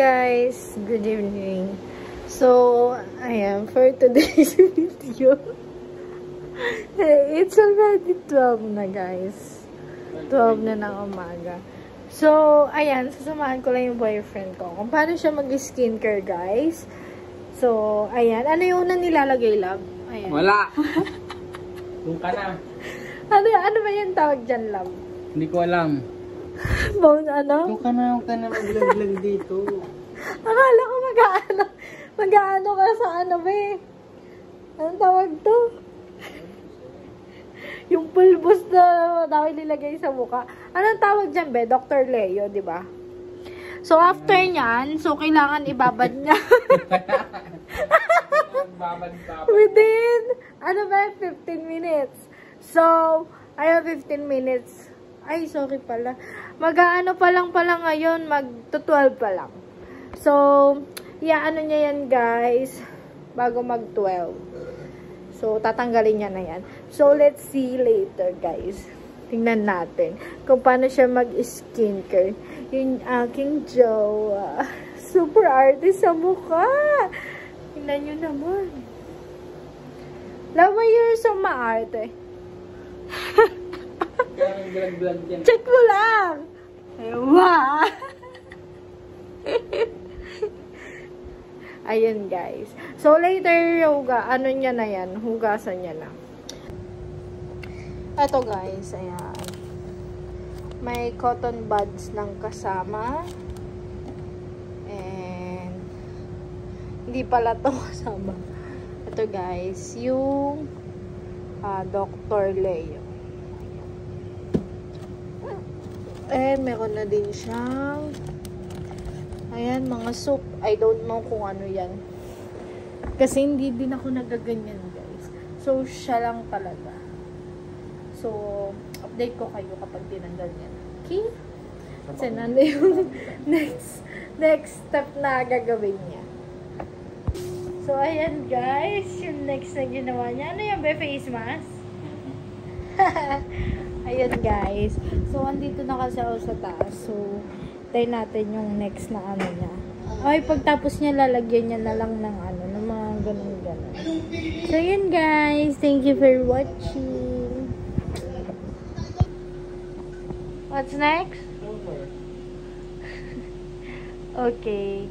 guys, good evening. So, ayan, for today's video, it's already 12 na guys. 12 na ng umaga. So, ayan, sasamahan ko lang yung boyfriend ko kung paano siya mag-skincare guys. So, ayan, ano yung unang nilalagay, love? Ayan. Wala! Doon ka na. Ano ba yung tawag dyan, love? Hindi ko alam. Bone ano? Doon ka na maglaglag dito. Akala ko mag-aano ka sa ano ba eh. Anong tawag to? Yung pulbos na dapat nilagay sa mukha. Anong tawag dyan be? Dr. Leo, di ba? So, after nyan, so kailangan ibabad niya. Within, ano ba, 15 minutes. So, ayun, 15 minutes. Ay, sorry pala. Mag-aano pa lang ngayon, mag-12 pa lang. So, yeah, ano niya yan, guys, bago mag-12. So, tatanggalin niya na yan. So, let's see later, guys. Tingnan natin kung paano siya mag-skincare. Yung aking jowa. Super artist sa mukha. Tingnan nyo naman. Love, you're so maarte. Check mo lang. Ewa. Ayun guys. So later, ano niya na yan. Hugasan niya na. Ito guys. Ayan. May cotton buds lang kasama. And hindi pala to kasama. Ito guys. Yung Dr. Leo. And meron na din siyang ayan, mga soup. I don't know kung ano yan. Kasi hindi din ako nagaganyan, guys. So, siya lang talaga. So, update ko kayo kapag tinanggal niya. Okay? Kasi nando yung next step na gagawin niya. So, ayan, guys. Yung next na ginawa niya. Ano yung face mask? Ayan guys. So, andito na kasi ako sa taas. So, tayo natin yung next na ano niya. Ay, pagtapos niya, lalagyan niya na lang ng ano, ng mga ganun-ganun. So, ayan guys. Thank you for watching. What's next? Okay.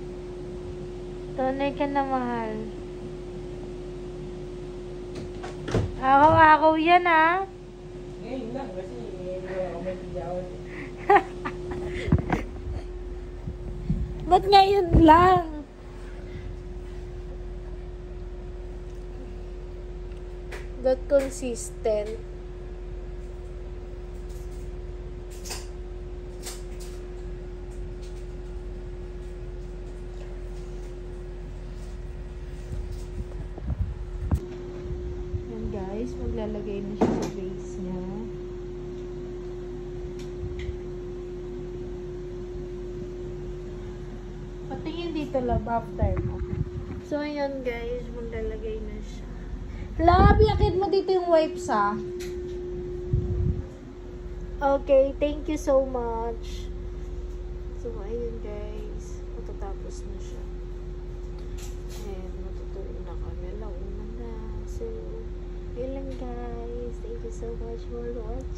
Tunay ka na, mahal. Ako yan, ah. Ngayon lang kasi ako may tigawan. Ba't ngayon lang? Not consistent. Yan guys, maglalagay na siya sa base niya. Patingin dito love after mo. So, ayan guys, maglalagay na siya. Love, yakit mo dito yung wipes ha. Okay, thank you so much. So, ayun guys, matatapos na siya. And, matutuloy na kami. Launa na. So, ayun lang guys. Thank you so much for watching.